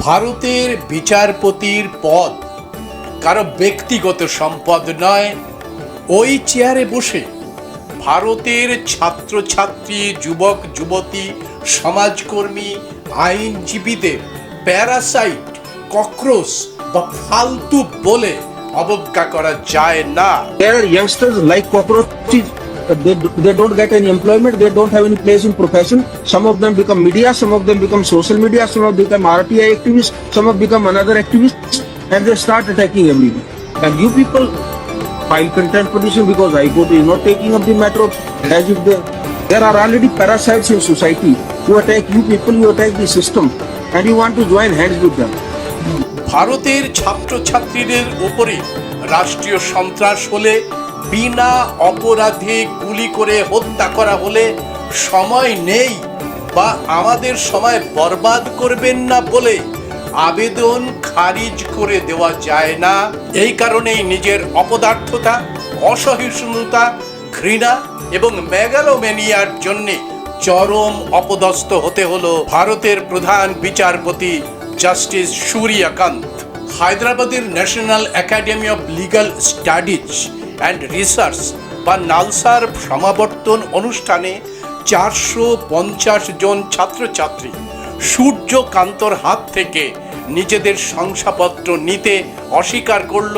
ভারতের বিচারপতির পদ কারো ব্যক্তিগত সম্পদ নয়। ওই চেয়ারে বসে ভারতের ছাত্রছাত্রী, যুবক যুবতী, সমাজকর্মী, আইনজীবীদের প্যারাসাইট, ককরোচ বা ফালতু বলে অবজ্ঞা করা যায় না। There are youngsters like cockroaches. They don't get any employment. They don't have any place in profession. Some of them become media. Some of them become social media. Some of them become RTI activists. Some of them become another activists, and they start attacking everyone. And you people file contempt petition because High Court is not taking up the matter as if there are already parasites in society who attack you people. You attack the system, and you want to join hands with them. ভারতের ছাত্রছাত্রীদের উপরে রাষ্ট্রীয় সন্ত্রাস হলে, বিনা অপরাধে গুলি করে হত্যা করা হলে সময় নেই বা আমাদের সময় বরবাদ করবেন না বলে আবেদন খারিজ করে দেওয়া যায় না। এই কারণেই নিজের অপদার্থতা, অসহিষ্ণুতা, ঘৃণা এবং মেগালোম্যানিয়ার জন্য চরম অপদস্থ হতে হলো ভারতের প্রধান বিচারপতি জাস্টিস সূর্যকান্ত। হায়দ্রাবাদের national academy of legal studies and research বা নালসার সমাবর্তন অনুষ্ঠানে 450 জন ছাত্রছাত্রী সূর্যকান্তর হাত থেকে নিজেদের শংসাপত্র নিতে অস্বীকার করল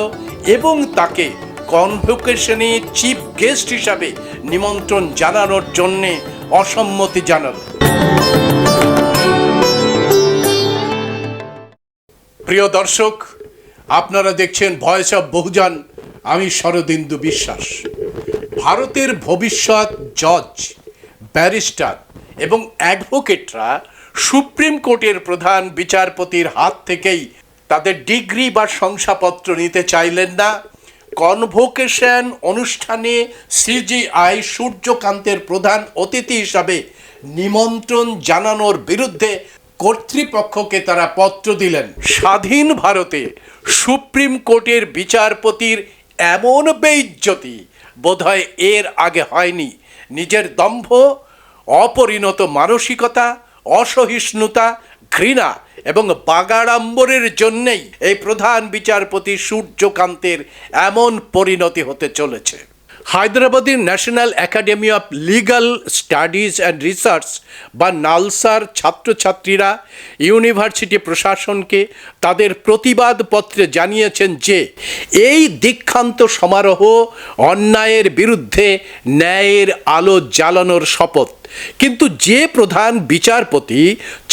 এবং তাকে কনভোকেশনে চিফ গেস্ট হিসাবে নিমন্ত্রণ জানানোর জন্যে অসম্মতি জানাল। প্রিয় দর্শক, আপনারা দেখছেন ভয়েস অফ বহুজন। আমি শরদিন্দু বিশ্বাস। ভারতের ভবিষ্যৎ জজ, ব্যারিস্টার এবং অ্যাডভোকেটরা সুপ্রিম কোর্টের প্রধান বিচারপতির হাত থেকেই তাদের ডিগ্রি বা শংসাপত্র নিতে চাইলেন না। কনভোকেশন অনুষ্ঠানে সিজিআই সূর্যকান্তের প্রধান অতিথি হিসাবে নিমন্ত্রণ জানানোর বিরুদ্ধে কর্তৃপক্ষকে তারা পত্র দিলেন। স্বাধীন ভারতে সুপ্রিম কোর্টের বিচারপতির এমন বেইজ্জতি বোধহয় এর আগে হয়নি। নিজের দম্ভ, অপরিণত মানসিকতা, অসহিষ্ণুতা, ঘৃণা এবং বাগাড়ম্বরের জন্যেই এই প্রধান বিচারপতি সূর্যকান্তের এমন পরিণতি হতে চলেছে। হায়দ্রাবাদের national academy of legal studies and research বা নালসার ছাত্রছাত্রীরা ইউনিভার্সিটি প্রশাসনকে তাদের প্রতিবাদ পত্রে জানিয়েছেন যে এই দীক্ষান্ত সমারোহ অন্যায়ের বিরুদ্ধে ন্যায়ের আলো জ্বালানোর শপথ। কিন্তু যে প্রধান বিচারপতি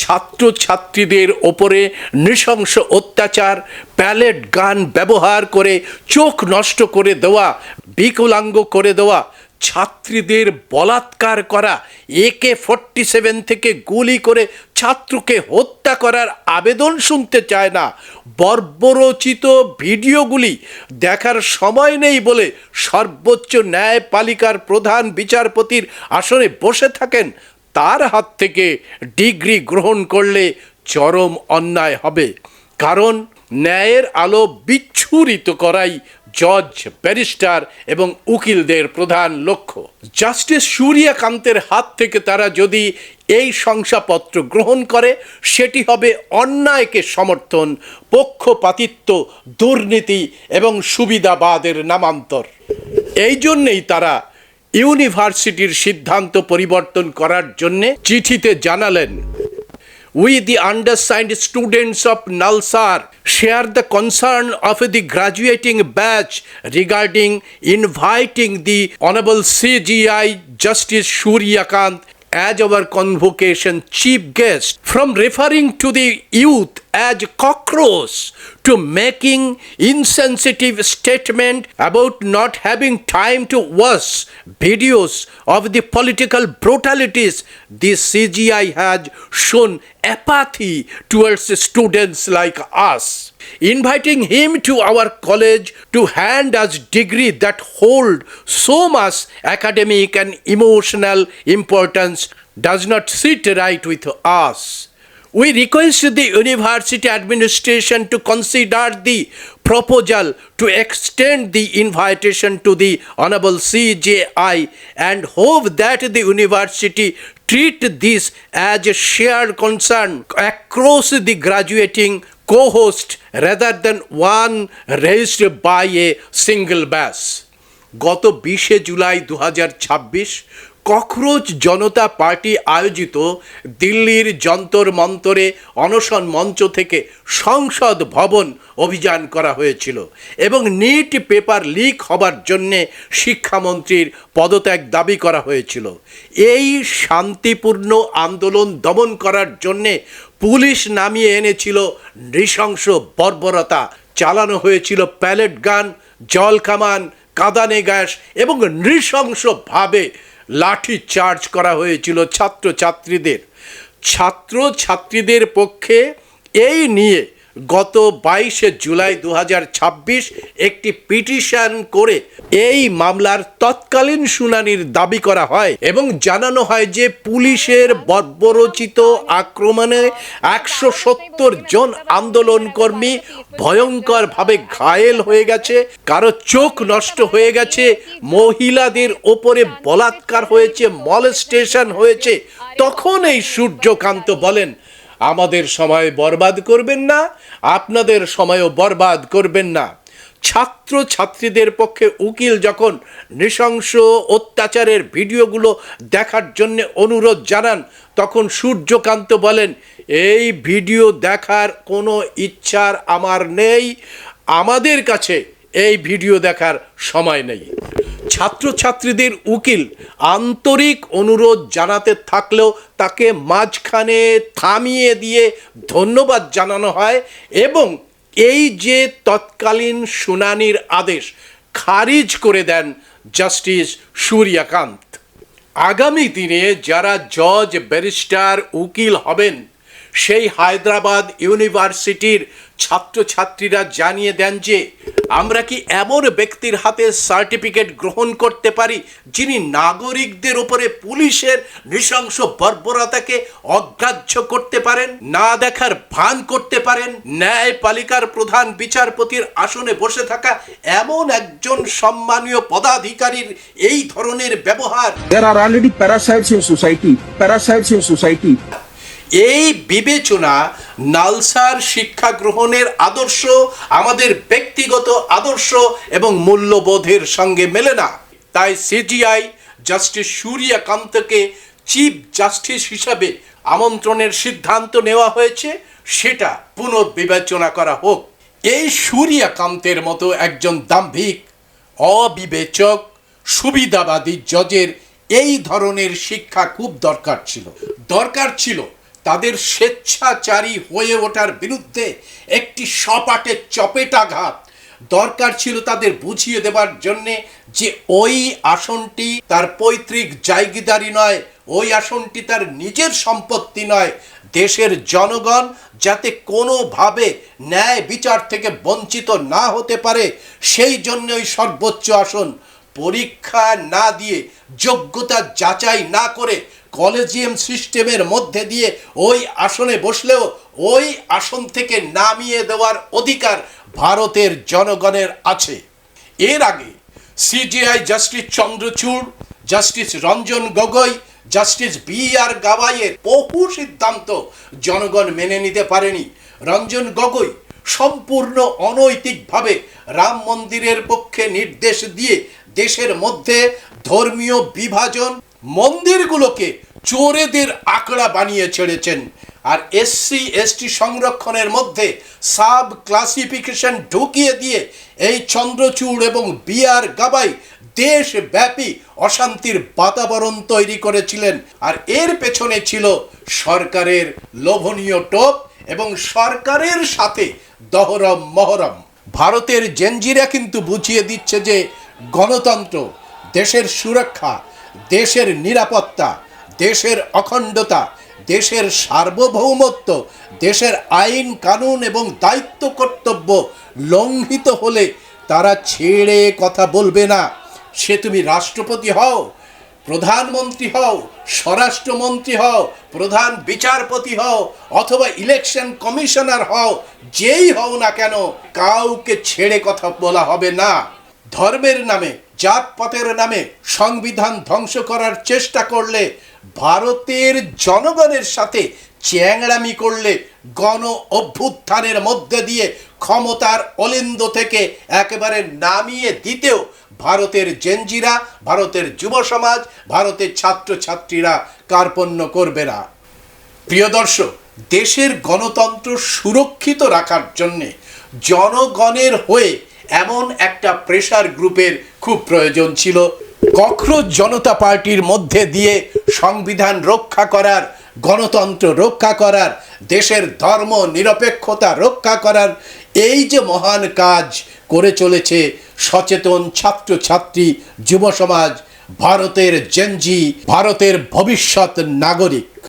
ছাত্রছাত্রীদের ওপরে নৃশংস অত্যাচার, প্যালেট গান ব্যবহার করে চোখ নষ্ট করে দেওয়া, বিকলাঙ্গ করে দেওয়া, ছাত্রীদের বলাৎকার করা, AK-47 থেকে গুলি করে ছাত্রকে হত্যা করার আবেদন শুনতে চায় না, বর্বরচিত ভিডিওগুলি দেখার সময় নেই বলে সর্বোচ্চ ন্যায়পালিকার প্রধান বিচারপতির আসনে বসে থাকেন, তার হাত থেকে ডিগ্রি গ্রহণ করলে চরম অন্যায় হবে। কারণ ন্যায়ের আলো বিচ্ছুরিত করাই জজ, ব্যারিস্টার এবং উকিলদের প্রধান লক্ষ্য। জাস্টিস সূর্যকান্তের হাত থেকে তারা যদি এই শংসাপত্র গ্রহণ করে, সেটি হবে অন্যায়কে সমর্থন, পক্ষপাতিত্ব, দুর্নীতি এবং সুবিধাবাদের নামান্তর। এই জন্যেই তারা ইউনিভার্সিটির সিদ্ধান্ত পরিবর্তন করার জন্যে চিঠিতে জানালেন, We, the undersigned students of Nalsar, share the concern of the graduating batch regarding inviting the Honorable CGI Justice Shuryakant as our convocation chief guest, from referring to the youth as cockroach to making insensitive statement about not having time to watch videos of the political brutalities. The CGI has shown apathy towards students like us. Inviting him to our college to hand us degree that hold so much academic and emotional importance does not sit right with us. We request the university administration to consider the proposal to extend the invitation to the Honorable CJI and hope that the university treat this as a shared concern across the graduating cohort rather than one raised by a single batch. গত 20শে July 2026 cockroach জনতা party আয়োজিত দিল্লির যন্তর মন্তরে অনশন মঞ্চ থেকে সংসদ ভবন অভিযান করা হয়েছিল এবং নিট পেপার লিক হবার জন্যে শিক্ষামন্ত্রীর পদত্যাগ দাবি করা হয়েছিল। এই শান্তিপূর্ণ আন্দোলন দমন করার জন্যে পুলিশ নামিয়ে এনেছিল নৃশংস বর্বরতা, চালানো হয়েছিল প্যালেট গান, জল কামান, কাঁদানে গ্যাস এবং নৃশংসভাবে লাঠি চার্জ করা হয়েছিল ছাত্রছাত্রীদের পক্ষে। এই নিয়ে গত 22শে জুলাই 2026 একটি পিটিশন করে এই মামলার তৎকালীন শুনানির দাবি করা হয় এবং জানানো হয় যে পুলিশের বর্বরোচিত আক্রমণে 170 জন আন্দোলনকর্মী ভয়ঙ্করভাবে ঘায়েল হয়ে গেছে, কারো চোখ নষ্ট হয়ে গেছে, মহিলাদের ওপরে বলাৎকার হয়েছে, মলেস্টেশন হয়েছে। তখন এই সূর্যকান্ত বলেন, আমাদের সময় বরবাদ করবেন না, আপনাদের সময়ও বরবাদ করবেন না। ছাত্রছাত্রীদের পক্ষে উকিল যখন নৃশংস অত্যাচারের ভিডিওগুলো দেখার জন্য অনুরোধ জানান, তখন সূর্যকান্ত বলেন, এই ভিডিও দেখার কোনো ইচ্ছার আমার নেই, আমাদের কাছে এই ভিডিও দেখার সময় নেই। ছাত্রছাত্রীদের উকিল আন্তরিক অনুরোধ জানাতে থাকলেও তাকে মাঝখানে থামিয়ে দিয়ে ধন্যবাদ জানানো হয় এবং এই যে তৎকালীন শুনানির আদেশ খারিজ করে দেন জাস্টিস সূর্যকান্ত। আগামী দিনে যারা জজ, ব্যারিস্টার, উকিল হবেন, সেই হায়দ্রাবাদ ইউনিভার্সিটির ছাত্রছাত্রীরা জানিয়ে দেন যে আমরা কি এমন ব্যক্তির হাতে সার্টিফিকেট গ্রহণ করতে পারি যিনি নাগরিকদের উপরে পুলিশের নৃশংস বর্বরতাকে অগ্রাহ্য করতে পারেন, না দেখার ভান করতে পারেন। ন্যায়পালিকার প্রধান বিচারপতির আসনে বসে থাকা এমন একজন সম্মানীয় পদাধিকারীর এই ধরনের ব্যবহার। There are already parasites in society. এই বিবেচনা নালসার শিক্ষা গ্রহণের আদর্শ আমাদের ব্যক্তিগত আদর্শ এবং মূল্যবোধের সঙ্গে মেলে না। তাই সিজিআই জাস্টিস সূর্যকান্তকে চিফ জাস্টিস হিসাবে আমন্ত্রণের সিদ্ধান্ত নেওয়া হয়েছে, সেটা পুনর্বিবেচনা করা হোক। এই সূর্যকান্তের মতো একজন দাম্ভিক, অবিবেচক, সুবিধাবাদী জজের এই ধরনের শিক্ষা খুব দরকার ছিল। তাদের স্বেচ্ছাচারী হয়ে ওঠার বিরুদ্ধে একটি সপাটে চপেটাঘাত দরকার ছিল তাদের বুঝিয়ে দেবার জন্যে যে ওই আসনটি তার পৈতৃক জায়গিদারি নয়, ওই আসনটি তার নিজের সম্পত্তি নয়। দেশের জনগণ যাতে কোনোভাবে ন্যায় বিচার থেকে বঞ্চিত না হতে পারে, সেই জন্য ওই সর্বোচ্চ আসন পরীক্ষা না দিয়ে, যোগ্যতা যাচাই না করে, কলেজিয়াম সিস্টেমের মধ্যে দিয়ে ওই আসনে বসলেও ওই আসন থেকে নামিয়ে দেওয়ার অধিকার ভারতের জনগণের আছে। এর আগে CJI justice Chandrachud, justice Ranjan Gogoi, justice BR গাভাইয়ের বহু সিদ্ধান্ত জনগণ মেনে নিতে পারেনি। রঞ্জন গগৈ সম্পূর্ণ অনৈতিকভাবে রাম মন্দিরের পক্ষে নির্দেশ দিয়ে দেশের মধ্যে ধর্মীয় বিভাজন, মন্দিরগুলোকে চোরেদের আকড়া বানিয়ে ছেড়েছেন। আর SC/ST সংরক্ষণের মধ্যে সাব ক্লাসিফিকেশন ঢুকিয়ে দিয়ে এই চন্দ্রচূড় এবং BR গাভাই দেশব্যাপী অশান্তির বাতাবরণ তৈরি করেছিলেন। আর এর পেছনে ছিল সরকারের লোভনীয় টোপ এবং সরকারের সাথে দহরম মহরম। ভারতের জেনজিরা কিন্তু বুঝিয়ে দিচ্ছে যে গণতন্ত্র, দেশের সুরক্ষা, দেশের নিরাপত্তা, দেশের অখণ্ডতা, দেশের সার্বভৌমত্ব, দেশের আইন কানুন এবং দায়িত্ব কর্তব্য লঙ্ঘিত হলে তারা ছেড়ে কথা বলবে না। সে তুমি রাষ্ট্রপতি হও, প্রধানমন্ত্রী হও, স্বরাষ্ট্রমন্ত্রী হও, প্রধান বিচারপতি হও অথবা ইলেকশন কমিশনার হও, যেই হও না কেন, কাউকে ছেড়ে কথা বলা হবে না। ধর্মের নামে, জাতপাতের নামে সংবিধান ধ্বংস করার চেষ্টা করলে ভারতের জনগণের সাথে চ্যাংড়ামি করলে গণ অভ্যুত্থানের মধ্যে দিয়ে ক্ষমতার অলিন্দ থেকে একেবারে নামিয়ে দিতেও ভারতের জেনজিরা, ভারতের যুব সমাজ, ভারতের ছাত্রছাত্রীরা কার্পণ্য করবে না। প্রিয় দর্শক, দেশের গণতন্ত্র সুরক্ষিত রাখার জন্যে জনগণের হয়ে এমন একটা প্রেসার গ্রুপের খুব প্রয়োজন ছিল। ককরোচ জনতা পার্টির মধ্যে দিয়ে সংবিধান রক্ষা করার, গণতন্ত্র রক্ষা করার, দেশের ধর্ম নিরপেক্ষতা রক্ষা করার এই যে মহান কাজ করে চলেছে সচেতন ছাত্রছাত্রী, যুব সমাজ, ভারতের জেনজি, ভারতের ভবিষ্যৎ নাগরিক।